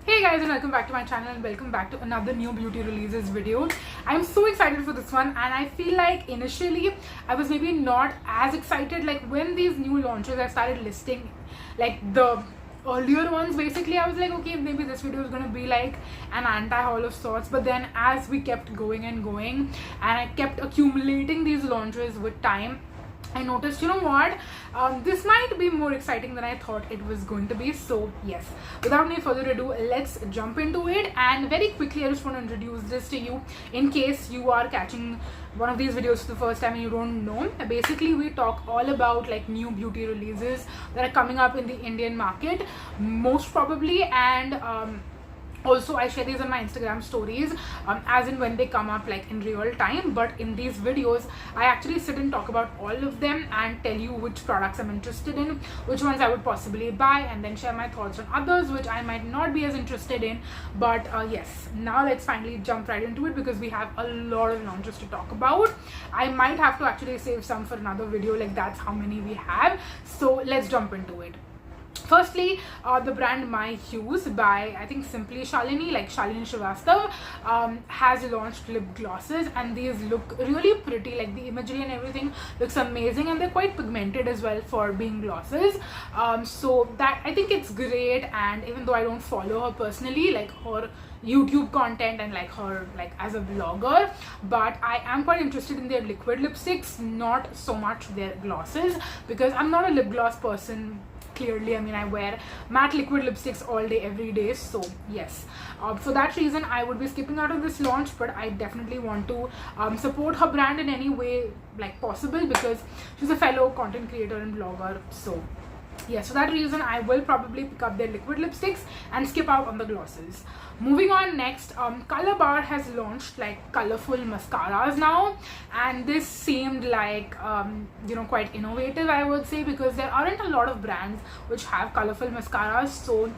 Hey guys, and welcome back to my channel and welcome back to another new beauty releases video. I'm so excited for this one, and I feel like initially I was maybe not as excited. Like when these new launches I started listing, like the earlier ones, basically I was like, okay, maybe this video is gonna be like an anti-haul of sorts. But then as we kept going and I kept accumulating these launches with time, I noticed, you know what, this might be more exciting than I thought it was going to be. So yes, without any further ado, let's jump into it. And very quickly, I just want to introduce this to you in case you are catching one of these videos for the first time and you don't know. Basically, we talk all about like new beauty releases that are coming up in the Indian market, most probably, and also I share these on my Instagram stories as in when they come up, like in real time. But in these videos I actually sit and talk about all of them and tell you which products I'm interested in, which ones I would possibly buy, and then share my thoughts on others which I might not be as interested in. But yes, now let's finally jump right into it because we have a lot of launches to talk about. I might have to actually save some for another video, like that's how many we have. So let's jump into it. Firstly, the brand MyHues by I think simply Shalini, like Shalini Srivastav, has launched lip glosses, and these look really pretty. Like the imagery and everything looks amazing, and they're quite pigmented as well for being glosses. So that I think it's great. And even though I don't follow her personally, like her YouTube content and like her like as a vlogger, but I am quite interested in their liquid lipsticks, not so much their glosses, because I'm not a lip gloss person. Clearly, I mean, I wear matte liquid lipsticks all day every day. So yes, for that reason I would be skipping out of this launch, but I definitely want to support her brand in any way like possible because she's a fellow content creator and vlogger. So yes, for that reason I will probably pick up their liquid lipsticks and skip out on the glosses. Moving on, next, Colorbar has launched like colorful mascaras now, and this seemed like you know, quite innovative, I would say, because there aren't a lot of brands which have colorful mascaras. So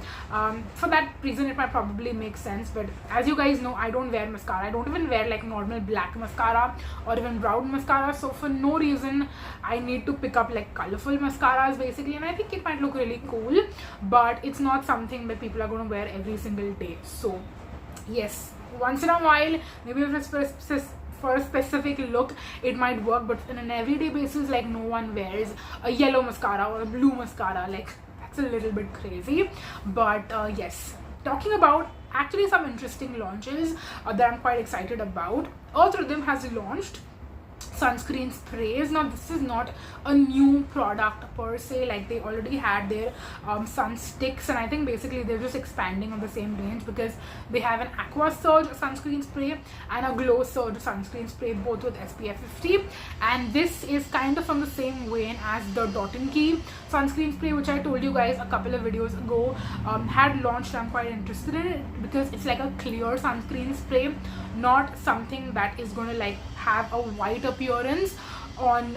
for that reason it might probably make sense. But as you guys know, I don't wear mascara. I don't even wear like normal black mascara or even brown mascara, so for no reason I need to pick up like colorful mascaras basically. And I think it might look really cool, but it's not something that people are going to wear every single day. So yes, once in a while, maybe for a specific look it might work, but on an everyday basis, like no one wears a yellow mascara or a blue mascara. Like that's a little bit crazy. But yes, talking about actually some interesting launches that I'm quite excited about, Earth Rhythm has launched sunscreen sprays. Now this is not a new product per se, like they already had their sun sticks, and I think basically they're just expanding on the same range because they have an Aqua Surge sunscreen spray and a Glow Surge sunscreen spray, both with SPF 50. And this is kind of from the same vein as the Dot & Key sunscreen spray, which I told you guys a couple of videos ago had launched. I'm quite interested in it because it's like a clear sunscreen spray, not something that is going to like have a white appearance on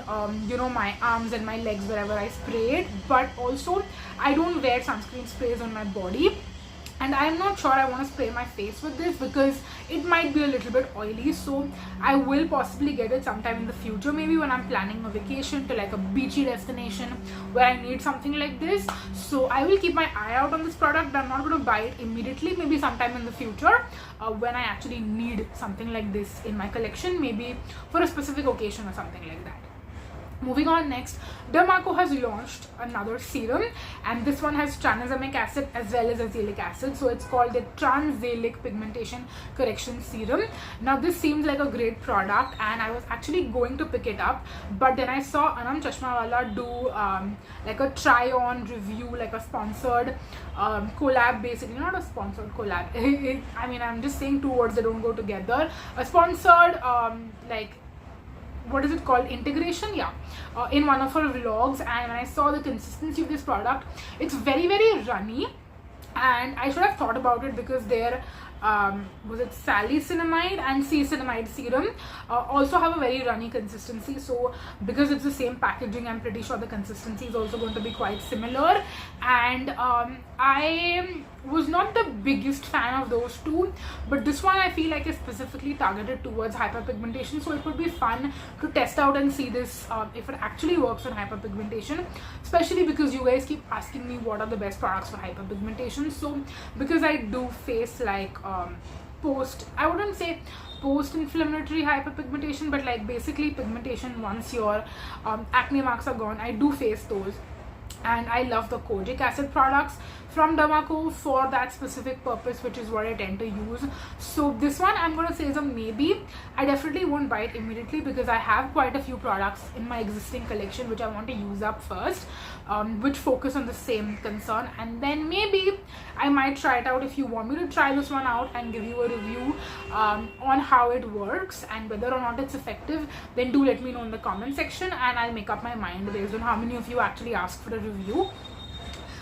you know, my arms and my legs wherever I spray it. But also I don't wear sunscreen sprays on my body, and I am not sure I want to spray my face with this because it might be a little bit oily. So I will possibly get it sometime in the future, maybe when I'm planning a vacation to like a beachy destination where I need something like this. So I will keep my eye out on this product, but I'm not going to buy it immediately. Maybe sometime in the future when I actually need something like this in my collection, maybe for a specific occasion or something like that. Moving on, next, Dermaco has launched another serum, and this one has tranexamic acid as well as azelaic acid. So it's called the Tran-Zelaic Pigmentation Correction Serum. Now this seems like a great product, and I was actually going to pick it up, but then I saw Anam Chashmawala do like a try-on review, like a sponsored collab, basically. Not a sponsored collab. I mean, I'm just saying two words that don't go together. A sponsored like, what is it called, integration, yeah, in one of her vlogs. And when I saw the consistency of this product, it's very runny, and I should have thought about it because their was it Salicylic and Ceramide serum also have a very runny consistency. So because it's the same packaging, I'm pretty sure the consistency is also going to be quite similar. And I was not the biggest fan of those two, but this one I feel like is specifically targeted towards hyperpigmentation, so it would be fun to test out and see this if it actually works on hyperpigmentation, especially because you guys keep asking me what are the best products for hyperpigmentation. So because I do face like I wouldn't say post-inflammatory hyperpigmentation, but like basically pigmentation once your acne marks are gone, I do face those. And I love the kojic acid products from Dermaco for that specific purpose, which is what I tend to use. So this one I'm going to say is a maybe. I definitely won't buy it immediately because I have quite a few products in my existing collection which I want to use up first, which focus on the same concern, and then maybe I might try it out. If you want me to try this one out and give you a review on how it works and whether or not it's effective, then do let me know in the comment section and I'll make up my mind based on how many of you actually ask for a review.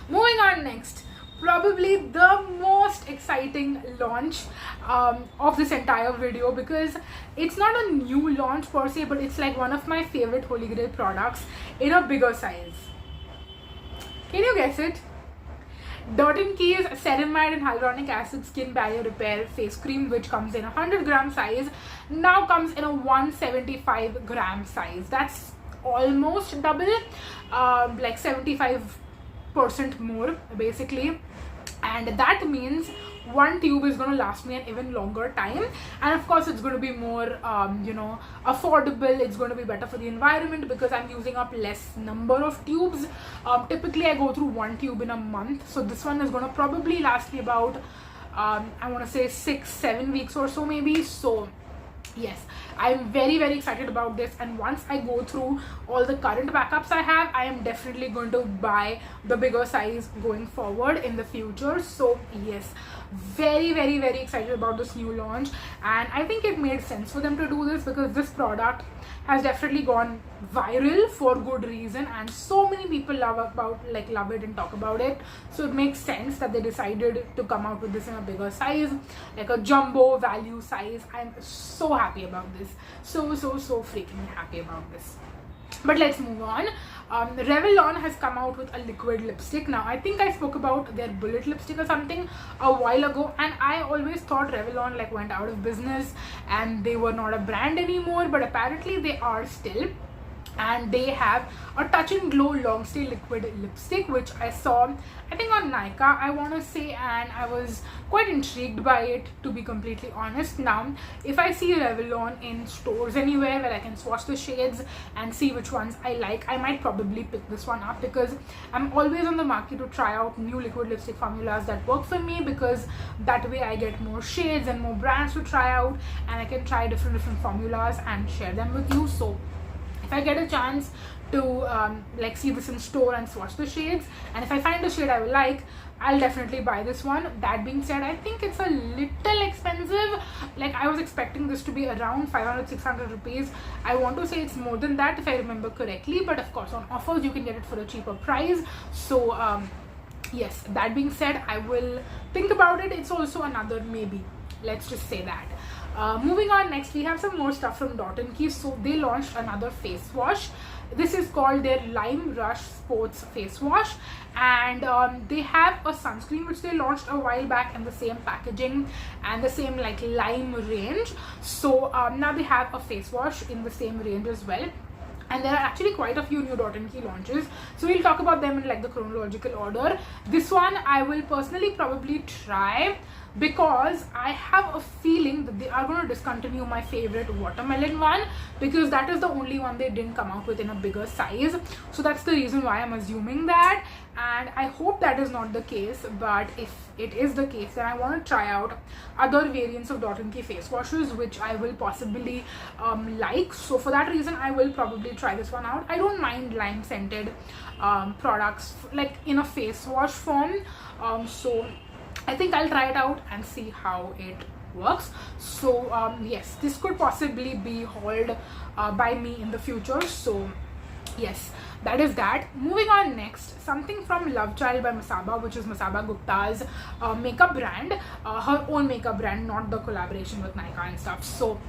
Moving on next, probably the most exciting launch of this entire video, because it's not a new launch per se, but it's like one of my favorite holy grail products in a bigger size. Can you guess it? Dot & Key's Ceramide and Hyaluronic Acid Skin Barrier Repair Face Cream, which comes in a 100-gram size, now comes in a 175-gram size. That's almost double, like 75% more basically, and that means one tube is going to last me an even longer time, and of course it's going to be more affordable. It's going to be better for the environment because I'm using up less number of tubes. Typically I go through one tube in a month, so this one is going to probably last me about I want to say 6-7 weeks or so maybe. So yes, I'm very excited about this, and once I go through all the current backups I have, I am definitely going to buy the bigger size going forward in the future. So yes, very excited about this new launch, and I think it made sense for them to do this because this product has definitely gone viral for good reason, and so many people love it and talk about it. So it makes sense that they decided to come out with this in a bigger size, like a jumbo value size. I'm so happy about this, so freaking happy about this. But let's move on. Revlon has come out with a liquid lipstick. Now I think I spoke about their bullet lipstick or something a while ago, and I always thought Revlon like went out of business and they were not a brand anymore, but apparently they are still. And they have a Touch and Glow Longstay liquid lipstick, which I saw I think on Nykaa, I want to say, and I was quite intrigued by it, to be completely honest. Now if I see Revlon in stores anywhere where I can swatch the shades and see which ones I like, I might probably pick this one up, because I'm always on the market to try out new liquid lipstick formulas that work for me, because that way I get more shades and more brands to try out, and I can try different formulas and share them with you. So if I get a chance to like see this in store and swatch the shades, and if I find a shade I will like, I'll definitely buy this one. That being said, I think it's a little expensive. Like I was expecting this to be around 500-600 rupees. I want to say it's more than that if I remember correctly, but of course on offers you can get it for a cheaper price. So yes, that being said, I will think about it. It's also another maybe, let's just say that. Moving on, next we have some more stuff from Dot & Key. So they launched another face wash. This is called their Lime Rush Sports Face Wash, and they have a sunscreen which they launched a while back in the same packaging and the same like lime range. So now they have a face wash in the same range as well. And there are actually quite a few new Dot & Key launches, so we'll talk about them in like the chronological order. This one I will personally probably try, because I have a feeling that they are going to discontinue my favorite watermelon one, because that is the only one they didn't come out with in a bigger size. So that's the reason why I'm assuming that, and I hope that is not the case. But if it is the case, then I want to try out other variants of Dot & Key face washes, which I will possibly like. So for that reason I will probably try this one out. I don't mind lime scented products like in a face wash form, so I think I'll try it out and see how it works. So yes, this could possibly be hauled by me in the future. So yes, that is that. Moving on next, something from Love Child by Masaba, which is Masaba Gupta's makeup brand, her own makeup brand, not the collaboration with Nykaa and stuff. So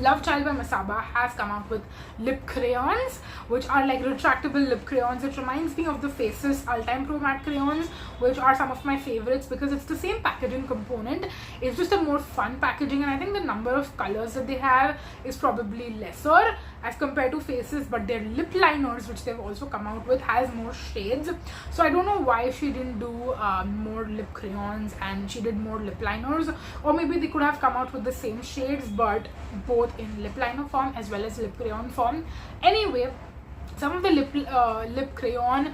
Love Child by Masaba has come out with lip crayons, which are like retractable lip crayons. It reminds me of the Faces All-Time Pro Matte crayons, which are some of my favorites because it's the same packaging component. It's just a more fun packaging, and I think the number of colors that they have is probably lesser as compared to Faces, but their lip liners, which they've also come out with, has more shades. So I don't know why she didn't do more lip crayons and she did more lip liners, or maybe they could have come out with the same shades but both in lip liner form as well as lip crayon form. Anyway, some of the lip crayon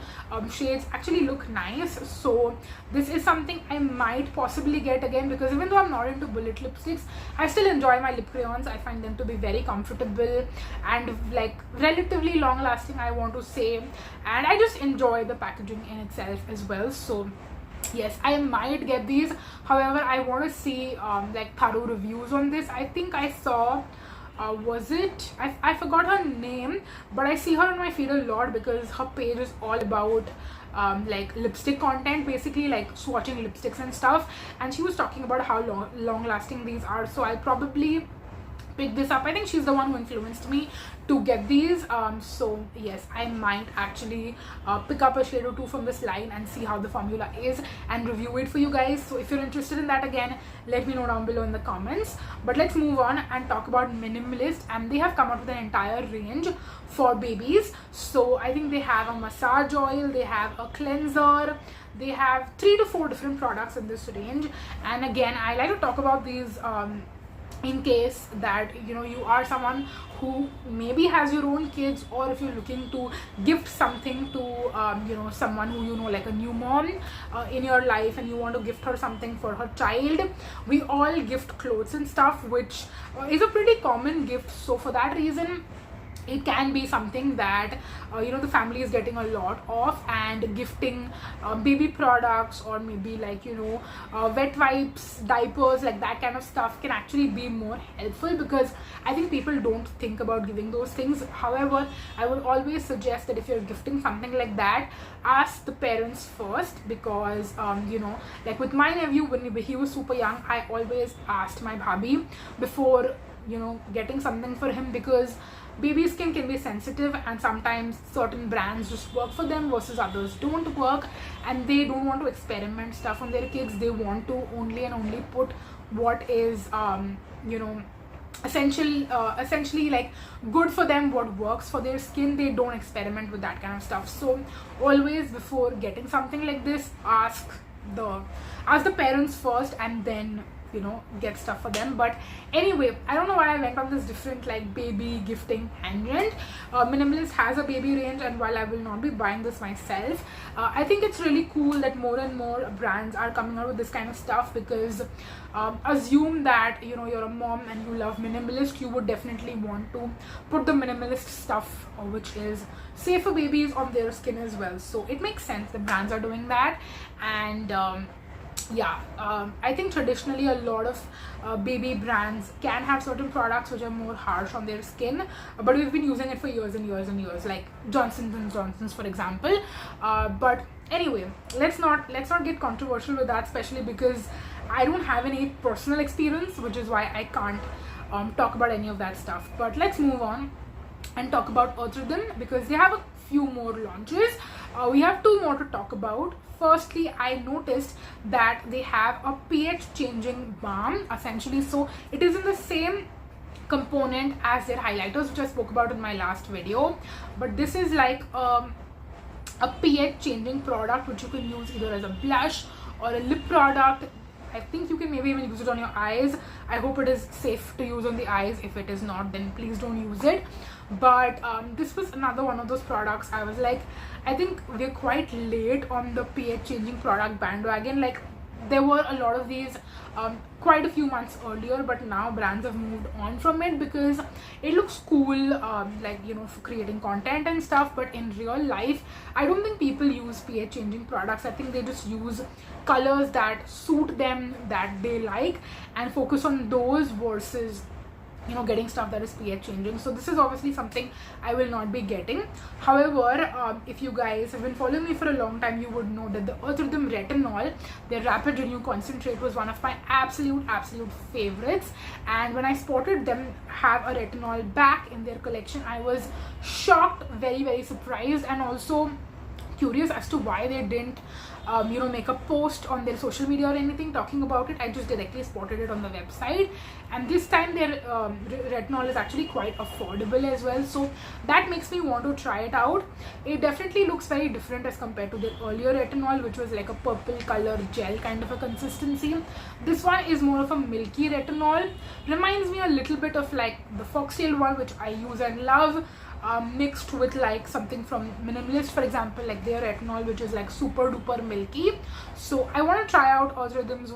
shades actually look nice, so this is something I might possibly get again, because even though I'm not into bullet lipsticks, I still enjoy my lip crayons. I find them to be very comfortable and like relatively long lasting, I want to say, and I just enjoy the packaging in itself as well. So yes, I might get these. However, I want to see like thorough reviews on this. I think I saw was it, I forgot her name, but I see her on my feed a lot because her page is all about like lipstick content, basically like swatching lipsticks and stuff, and she was talking about how long lasting these are. So I'll probably pick this up. I think she's the one who influenced me to get these. So yes, I might actually pick up a shade or two from this line and see how the formula is and review it for you guys. So if you're interested in that, again, let me know down below in the comments. But let's move on and talk about Minimalist, and they have come up with an entire range for babies. So I think they have a massage oil, they have a cleanser, they have 3 to 4 different products in this range. And again, I like to talk about these in case that you are someone who maybe has your own kids, or if you're looking to gift something to someone who like a new mom in your life, and you want to gift her something for her child. We all gift clothes and stuff, which is a pretty common gift. So for that reason, it can be something that the family is getting a lot of, and gifting baby products, or maybe like wet wipes, diapers, like that kind of stuff can actually be more helpful, because I think people don't think about giving those things. However, I would always suggest that if you're gifting something like that, ask the parents first, because like with my nephew, when he was super young, I always asked my bhabhi before getting something for him, because baby skin can be sensitive, and sometimes certain brands just work for them versus others don't work, and they don't want to experiment stuff on their kids. They want to only put what is essentially like good for them, what works for their skin. They don't experiment with that kind of stuff. So always, before getting something like this, ask the parents first, and then get stuff for them. But anyway, I don't know why I went on this different like baby gifting tangent. Minimalist has a baby range, and while I will not be buying this myself, I think it's really cool that more and more brands are coming out with this kind of stuff, because assume that you're a mom and you love Minimalist, you would definitely want to put the Minimalist stuff which is safe for babies on their skin as well. So it makes sense the brands are doing that. And I think traditionally a lot of baby brands can have certain products which are more harsh on their skin, but we've been using it for years and years and years, like Johnson & Johnson's, for example. But anyway, let's not get controversial with that, especially because I don't have any personal experience, which is why I can't talk about any of that stuff. But let's move on and talk about Earth Rhythm, because they have a few more launches. We have 2 more to talk about. Firstly, I noticed that they have a pH changing balm, essentially. So it is in the same component as their highlighters, which I spoke about in my last video, but this is like a pH changing product which you can use either as a blush or a lip product. I think you can maybe even use it on your eyes. I hope it is safe to use on the eyes. If it is not, then please don't use it. But this was another one of those products. I was like, I think we're quite late on the pH changing product bandwagon. Like, there were a lot of these quite a few months earlier, but now brands have moved on from it because it looks cool, like for creating content and stuff. But in real life, I don't think people use pH changing products. I think they just use colors that suit them, that they like, and focus on those versus you know, getting stuff that is pH changing. So this is obviously something I will not be getting. However, if you guys have been following me for a long time, you would know that the Earth Rhythm Retinol, their Rapid Renew Concentrate, was one of my absolute favorites. And when I spotted them have a retinol back in their collection, I was shocked, very surprised, and also curious as to why they didn't you know, make a post on their social media or anything talking about it. I just directly spotted it on the website, and this time their retinol is actually quite affordable as well, so that makes me want to try it out. It definitely looks very different as compared to the earlier retinol, which was like a purple color gel kind of a consistency. This one is more of a milky retinol, reminds me a little bit of like the Foxtale one, which I use and love, mixed with like something from Minimalist, for example, like their retinol, which is like super duper milky. So I want to try out Earth Rhythm's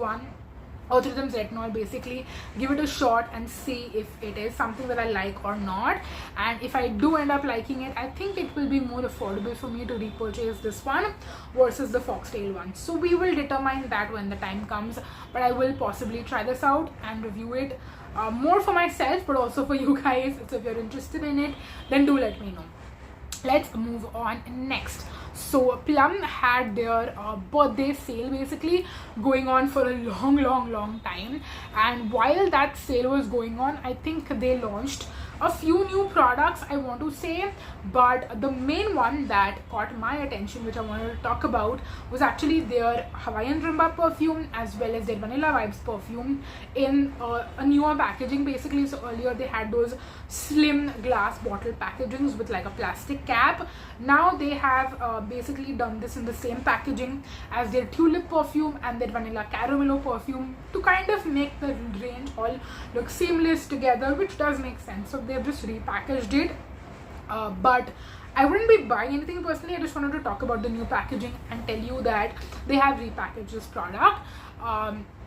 retinol, basically give it a shot and see if it is something that I like or not. And if I do end up liking it, I think it will be more affordable for me to repurchase this one versus the Foxtale one. So we will determine that when the time comes, but I will possibly try this out and review it more for myself, but also for you guys. So if you're interested in it, then do let me know. Let's move on next. So Plum had their birthday sale basically going on for a long time, and while that sale was going on, I think they launched a few new products, I want to say, but the main one that caught my attention, which I wanted to talk about, was actually their Hawaiian Rumba perfume as well as their Vanilla Vibes perfume in a newer packaging basically. So earlier they had those slim glass bottle packagings with like a plastic cap. Now they have basically done this in the same packaging as their Tulip perfume and their Vanilla Caramello perfume to kind of make the range all look seamless together, which does make sense. So they've just repackaged it, but I wouldn't be buying anything personally. I just wanted to talk about the new packaging and tell you that they have repackaged this product.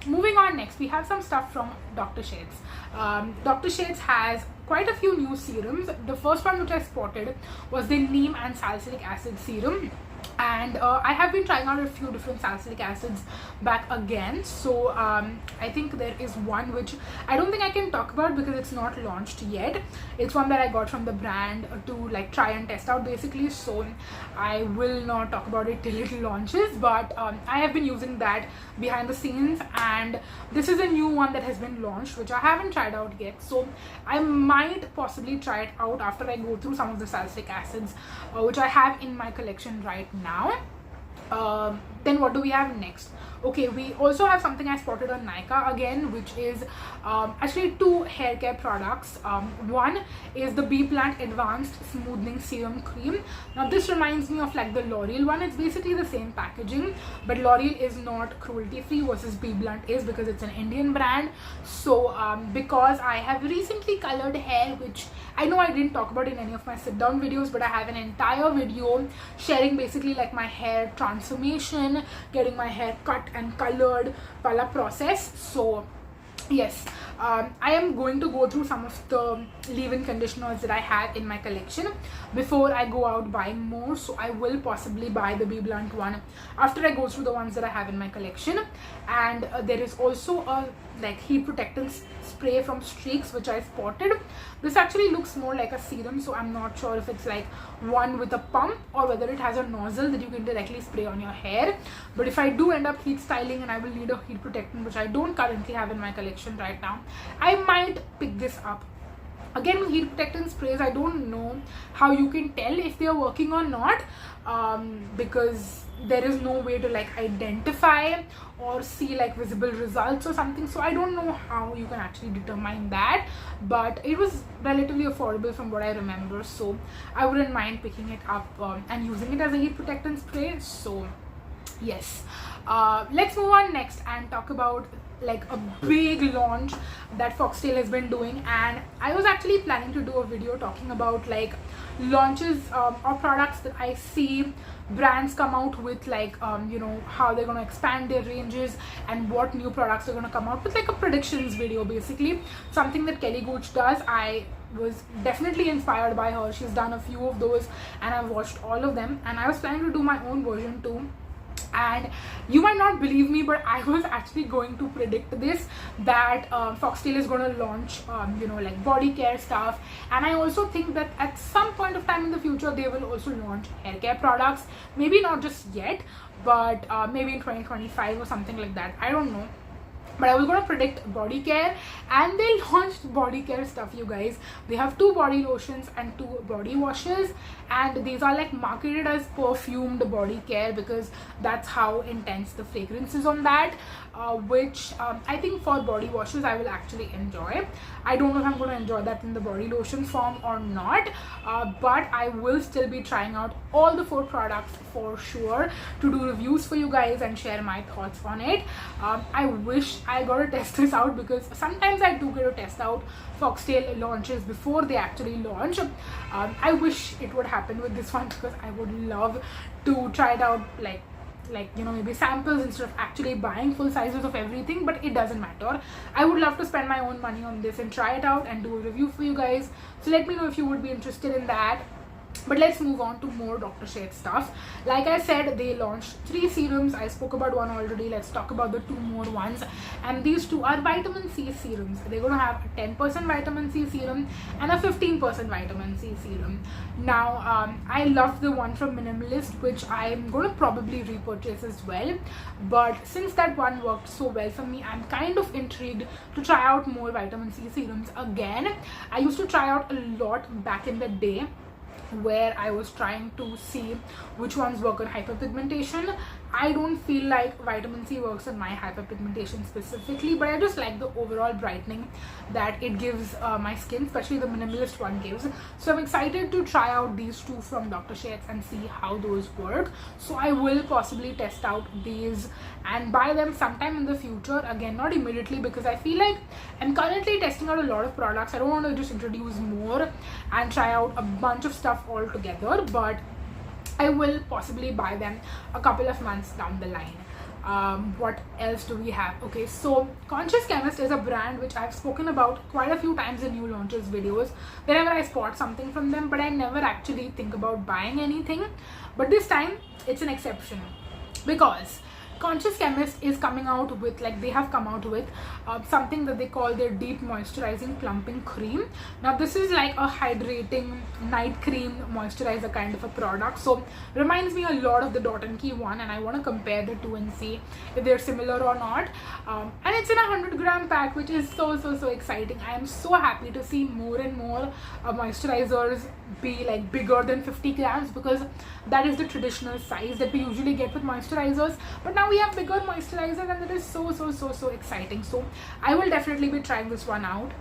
Moving on, next we have some stuff from Dr. Sheths. Dr. Sheths has quite a few new serums. The first one which I spotted was the Neem and Salicylic Acid serum, and I have been trying out a few different salicylic acids back again. So I think there is one which I don't think I can talk about because it's not launched yet. It's one that I got from the brand to like try and test out basically, so I will not talk about it till it launches, but I have been using that behind the scenes, and this is a new one that has been launched which I haven't tried out yet, so I might possibly try it out after I go through some of the salicylic acids which I have in my collection right now. Then what do we have next? Okay, we also have something I spotted on Nykaa again, which is actually two hair care products. One is the Bblunt Advanced Smoothing Serum Cream. Now this reminds me of like the L'Oreal one. It's basically the same packaging, but L'Oreal is not cruelty free versus Bblunt is, because it's an Indian brand. So because I have recently colored hair, which I know I didn't talk about in any of my sit down videos, but I have an entire video sharing basically like my hair transformation, getting my hair cut and colored pala process. So yes, I am going to go through some of the leave-in conditioners that I have in my collection before I go out buying more. So I will possibly buy the Bblunt one after I go through the ones that I have in my collection. And there is also a like heat protectant spray from Streax which I spotted. This actually looks more like a serum, so I'm not sure if it's like one with a pump or whether it has a nozzle that you can directly spray on your hair. But if I do end up heat styling and I will need a heat protectant, which I don't currently have in my collection right now, I might pick this up. Again, with heat protectant sprays, I don't know how you can tell if they are working or not, because there is no way to like identify or see like visible results or something. So I don't know how you can actually determine that, but it was relatively affordable from what I remember, so I wouldn't mind picking it up and using it as a heat protectant spray. So yes, let's move on next and talk about like a big launch that Foxtale has been doing. And I was actually planning to do a video talking about like launches or products that I see brands come out with, like you know, how they're going to expand their ranges and what new products are going to come out with, like a predictions video basically, something that Kelly Gooch does. I was definitely inspired by her. She's done a few of those and I've watched all of them, and I was planning to do my own version too. And you might not believe me, but I was actually going to predict this, that Foxtale is going to launch you know, like body care stuff. And I also think that at some point of time in the future they will also launch hair care products, maybe not just yet, but maybe in 2025 or something like that, I don't know. But I was going to predict body care, and they launched body care stuff, you guys. They have 2 body lotions and 2 body washes, and these are like marketed as perfumed body care because that's how intense the fragrance is on that, which I think for body washes I will actually enjoy. I don't know if I'm going to enjoy that in the body lotion form or not, but I will still be trying out all the 4 products for sure to do reviews for you guys and share my thoughts on it. I wish I got to test this out, because sometimes I do get to test out Foxtale launches before they actually launch. I wish it would happen with this one, because I would love to try it out, like you know, maybe samples instead of actually buying full sizes of everything. But it doesn't matter, I would love to spend my own money on this and try it out and do a review for you guys. So let me know if you would be interested in that. But let's move on to more Dr. Sheths stuff. Like I said, they launched 3 serums. I spoke about one already. Let's talk about the 2 more ones. And these 2 are vitamin C serums. They're going to have a 10% vitamin C serum and a 15% vitamin C serum. Now, I love the one from Minimalist, which I'm going to probably repurchase as well. But since that one worked so well for me, I'm kind of intrigued to try out more vitamin C serums again. I used to try out a lot back in the day, where I was trying to see which ones work on hyperpigmentation. I don't feel like vitamin C works on my hyperpigmentation specifically, but I just like the overall brightening that it gives my skin, especially the Minimalist one gives. So I'm excited to try out these 2 from Dr. Sheths and see how those work. So I will possibly test out these and buy them sometime in the future. Again, not immediately, because I feel like I'm currently testing out a lot of products. I don't want to just introduce more and try out a bunch of stuff all together, but I will possibly buy them a couple of months down the line. What else do we have? Okay, so Conscious Chemist is a brand which I've spoken about quite a few times in new launches videos whenever I spot something from them, but I never actually think about buying anything. But this time it's an exception, because Conscious Chemist is coming out with, like, they have come out with something that they call their deep moisturizing plumping cream. Now this is like a hydrating night cream moisturizer kind of a product, so reminds me a lot of the Dot & Key one, and I want to compare the 2 and see if they're similar or not. And it's in a 100-gram pack, which is so exciting. I am so happy to see more and more moisturizers be like bigger than 50 grams, because that is the traditional size that we usually get with moisturizers. But now we have bigger moisturizers, and that is so exciting. So I will definitely be trying this one out.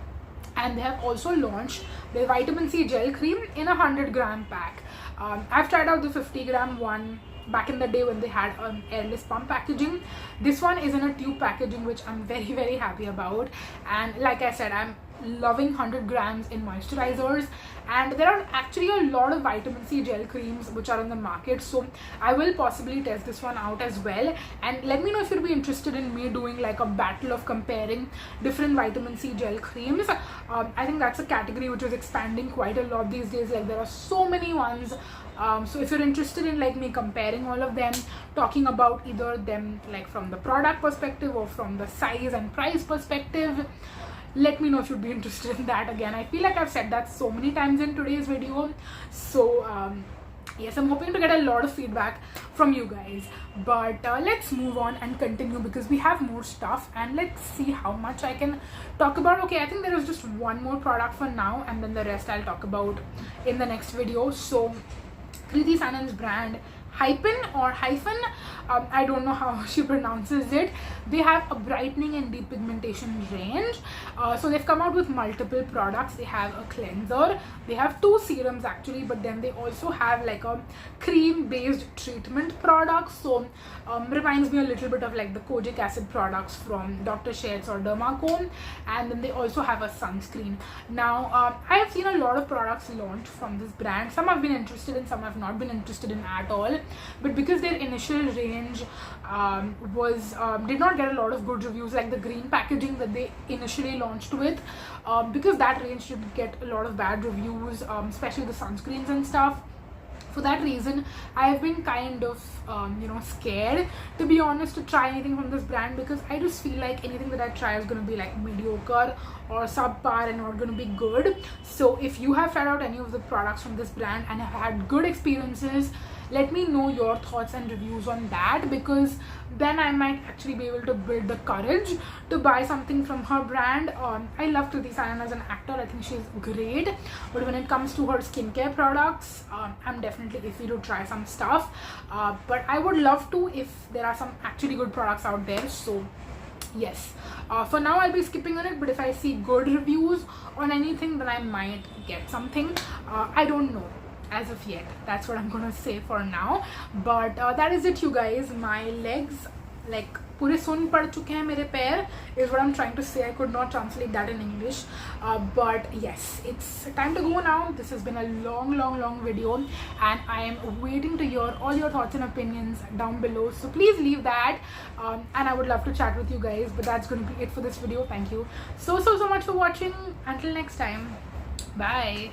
And they have also launched their vitamin C gel cream in a 100-gram pack. I've tried out the 50-gram one back in the day when they had an airless pump packaging. This one is in a tube packaging, which I'm very happy about. And like I said, I'm loving 100 grams in moisturizers, and there are actually a lot of vitamin C gel creams which are on the market, so I will possibly test this one out as well. And let me know if you'd be interested in me doing like a battle of comparing different vitamin C gel creams. I think that's a category which is expanding quite a lot these days. Like, there are so many ones. So if you're interested in like me comparing all of them, talking about either them like from the product perspective or from the size and price perspective, let me know if you'd be interested in that. Again, I feel like I've said that so many times in today's video. So yes, I'm hoping to get a lot of feedback from you guys. But let's move on and continue, because we have more stuff, and let's see how much I can talk about. Okay, I think there is just one more product for now, and then the rest I'll talk about in the next video. So Kriti Sanan's brand Hyphen, I don't know how she pronounces it. They have a brightening and deep pigmentation range. So they've come out with multiple products. They have a cleanser, they have 2 serums actually, but then they also have like a cream based treatment product. So reminds me a little bit of like the kojic acid products from Dr. Sheths or Dermaco. And then they also have a sunscreen. Now I have seen a lot of products launched from this brand. Some I've been interested in, some I've not been interested in at all. But because their initial range did not get a lot of good reviews, like the green packaging that they initially launched with, because that range did get a lot of bad reviews, especially the sunscreens and stuff. For that reason, I have been kind of scared, to be honest, to try anything from this brand, because I just feel like anything that I try is going to be like mediocre or subpar and not going to be good. So if you have tried out any of the products from this brand and have had good experiences, let me know your thoughts and reviews on that, because then I might actually be able to build the courage to buy something from her brand. I love Kriti Sanon as an actor. I think she's great, but when it comes to her skincare products, I'm definitely iffy to try some stuff, but I would love to if there are some actually good products out there. So yes, for now I'll be skipping on it, but if I see good reviews on anything, then I might get something. I don't know as of yet, that's what I'm gonna say for now. But that is it, you guys. My legs like पूरे सुन पड़ चुके हैं मेरे पैर is what I'm trying to say. I could not translate that in English, but yes, it's time to go now. This has been a long video, and I am waiting to hear all your thoughts and opinions down below, so please leave that, and I would love to chat with you guys. But that's going to be it for this video. Thank you so much for watching. Until next time, bye.